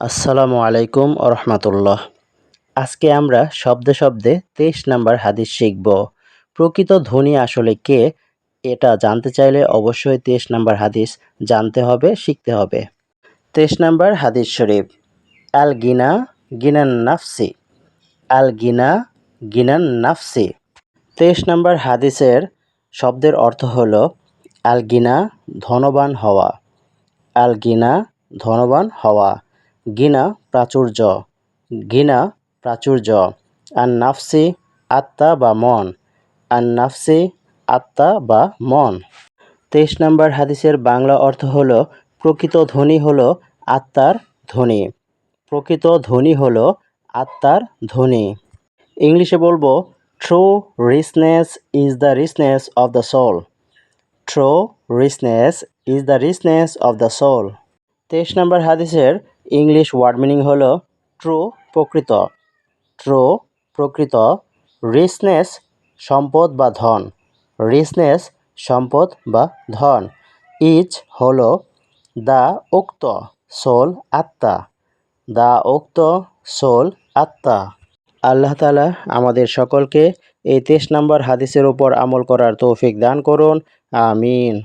আসসালামু আলাইকুম রহমতুল্লাহ। আজকে আমরা শব্দে শব্দে 23 নাম্বার হাদিস শিখব। প্রকৃত ধনী আসলে কে? এটা জানতে চাইলে অবশ্যই 23 নাম্বার হাদিস জানতে হবে, শিখতে হবে। 23 নাম্বার হাদিস শরীফ, আল গিনা গিনান নাফসি, আল গিনা গিনান নাফসি। 23 নাম্বার হাদিসের শব্দের অর্থ হলো আল গিনা ধনবান হওয়া, আল গিনা ধনবান হওয়া, গিনা প্রাচুর্য, গিনা প্রাচুর্য, আন নাফসি আত্মা বা মন, আন নাফসি আত্মা বা মন। 23 নম্বর হাদিসের বাংলা অর্থ হলো প্রকৃত ধনী হলো আত্মার ধনী, প্রকৃত ধনী হলো আত্মার ধনী। ইংলিশে বলবো true richness is the richness of the soul, true richness is the richness of the soul. 23 number হাদিসের ইংলিশ ওয়ার্ড মিনিং হলো ট্রু প্রকৃত, ট্রু প্রকৃত, রিচনেস সম্পদ বা ধন, রিচনেস সম্পদ বা ধন, ইজ হলো দা উক্ত, সোল আত্মা, দা উক্ত সোল আত্মা। আল্লাহ তাআলা আমাদের সকলকে এই 23 নম্বর হাদিসের উপর আমল করার তৌফিক দান করুন, আমিন।